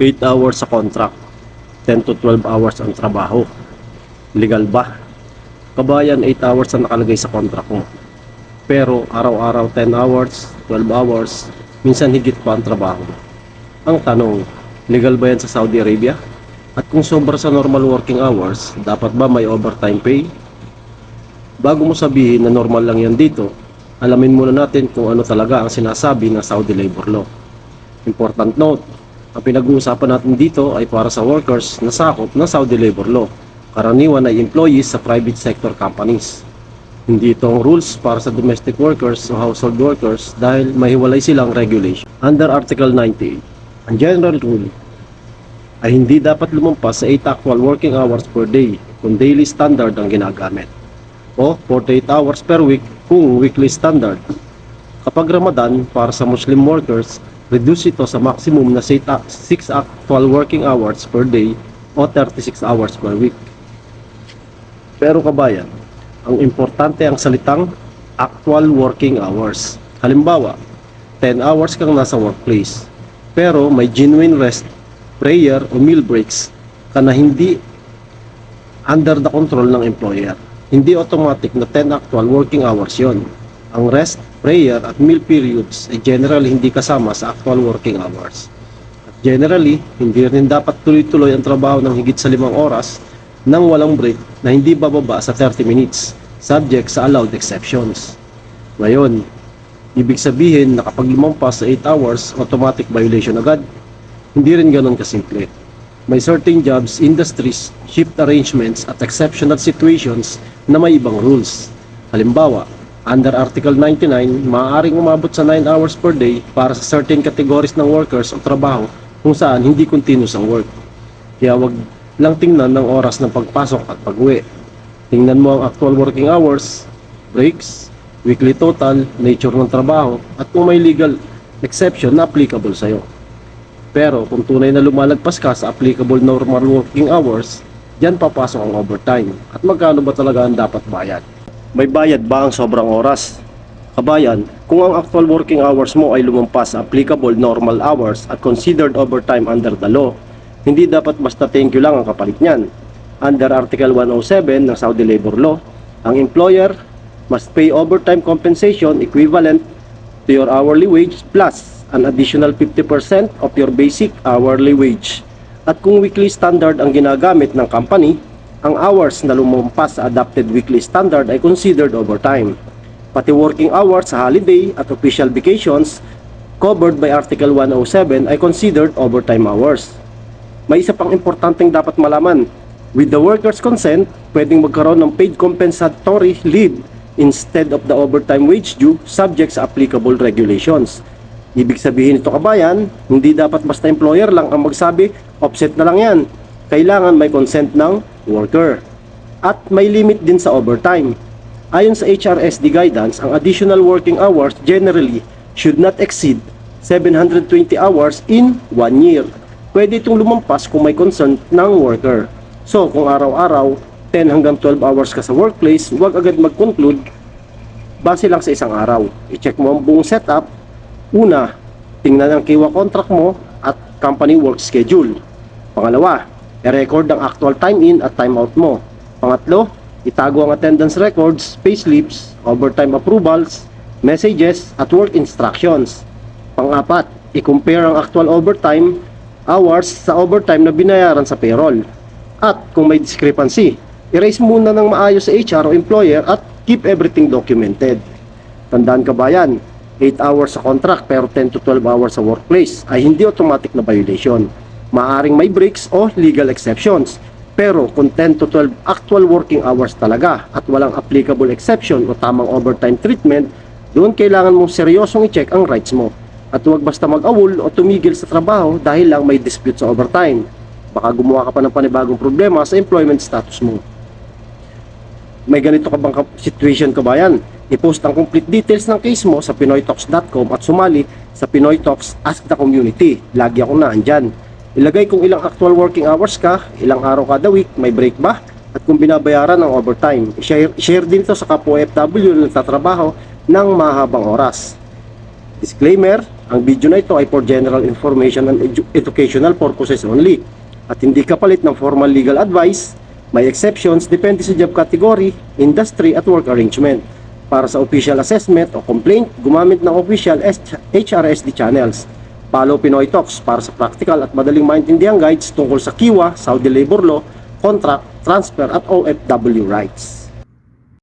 8 hours sa contract, 10 to 12 hours ang trabaho. Legal ba? Kabayan, 8 hours ang nakalagay sa contract mo. Pero araw-araw 10 hours, 12 hours, minsan higit pa ang trabaho. Ang tanong, legal ba yan sa Saudi Arabia? At kung sobra sa normal working hours, dapat ba may overtime pay? Bago mo sabihin na normal lang yan dito, alamin muna natin kung ano talaga ang sinasabi ng Saudi Labor Law. Important note, ang pinag-uusapan natin dito ay para sa workers na sakop ng Saudi Labor Law. Karaniwan ay employees sa private sector companies. Hindi ito ang rules para sa domestic workers o household workers dahil mahiwalay silang regulation. Under Article 98, ang general rule ay hindi dapat lumampas sa 8 actual working hours per day kung daily standard ang ginagamit, o 48 hours per week kung weekly standard. Kapag Ramadan, para sa Muslim workers, reduce ito sa maximum na 6 actual working hours per day o 36 hours per week. Pero kabayan, ang importante ang salitang actual working hours. Halimbawa, 10 hours kang nasa workplace, pero may genuine rest, prayer o meal breaks ka na hindi under the control ng employer. Hindi automatic na 10 actual working hours yon. Ang rest, prayer at meal periods ay generally hindi kasama sa actual working hours. At generally, hindi rin dapat tuloy-tuloy ang trabaho ng higit sa 5 oras nang walang break na hindi bababa sa 30 minutes, subject sa allowed exceptions. Ngayon, ibig sabihin na kapag lumampas sa 8 hours, automatic violation agad? Hindi rin ganoon kasimple. May certain jobs, industries, shift arrangements at exceptional situations na may ibang rules. Halimbawa, under Article 99, maaaring umabot sa 9 hours per day para sa certain categories ng workers o trabaho kung saan hindi continuous ang work. Kaya wag lang tingnan ng oras ng pagpasok at pag-uwi. Tingnan mo ang actual working hours, breaks, weekly total, nature ng trabaho, at kung may legal exception na applicable sa'yo. Pero kung tunay na lumalagpas ka sa applicable normal working hours, diyan papasok ang overtime. At magkano ba talaga ang dapat bayad? May bayad ba ang sobrang oras? Kabayan, kung ang actual working hours mo ay lumampas sa applicable normal hours at considered overtime under the law, hindi dapat basta thank you lang ang kapalit niyan. Under Article 107 ng Saudi Labor Law, ang employer must pay overtime compensation equivalent to your hourly wage plus an additional 50% of your basic hourly wage. At kung weekly standard ang ginagamit ng company, ang hours na lumampas sa adopted weekly standard ay considered overtime. Pati working hours sa holiday at official vacations covered by Article 107 ay considered overtime hours. May isa pang importanteng dapat malaman. With the worker's consent, pwedeng magkaroon ng paid compensatory leave instead of the overtime wage due subject sa applicable regulations. Ibig sabihin ito kabayan, hindi dapat basta employer lang ang magsabi, offset na lang yan. Kailangan may consent ng worker. At may limit din sa overtime. Ayon sa HRSD guidance, ang additional working hours generally should not exceed 720 hours in 1 year. Pwede itong lumampas kung may consent ng worker. So, kung araw-araw, 10 hanggang 12 hours ka sa workplace, huwag agad mag-conclude base lang sa isang araw. I-check mo ang buong setup. Una, tingnan ang kiwa contract mo at company work schedule. Pangalawa, i-record ang actual time in at time out mo. Pangatlo, itago ang attendance records, payslips, overtime approvals, messages at work instructions. Pang-apat, i-compare ang actual overtime hours sa overtime na binayaran sa payroll. At kung may discrepancy, erase muna ng maayos sa HR o employer at keep everything documented. Tandaan kabayan, 8 hours sa contract pero 10 to 12 hours sa workplace ay hindi automatic na violation. Maaring may breaks o legal exceptions. Pero kung 10 to 12 actual working hours talaga at walang applicable exception o tamang overtime treatment, doon kailangan mong seryosong i-check ang rights mo. At huwag basta mag-awol o tumigil sa trabaho dahil lang may dispute sa overtime. Baka gumawa ka pa ng panibagong problema sa employment status mo. May ganito ka bang situation kabayan? I-post ang complete details ng case mo sa pinoytalks.com at sumali sa Pinoy Talks Ask the Community. Lagi ako na andyan. Ilagay kung ilang actual working hours ka, ilang araw kada week, may break ba, at kung binabayaran ng overtime. I-share din to sa kapwa OFW na nagtatrabaho ng mahabang oras. Disclaimer, ang video na ito ay for general information and educational purposes only at hindi kapalit ng formal legal advice. May exceptions depende sa job category, industry at work arrangement. Para sa official assessment o complaint, gumamit ng official HRSD channels. Follow Pinoy Talks para sa practical at madaling maintindihan guides tungkol sa KIWA, Saudi Labor Law, contract, transfer at OFW rights.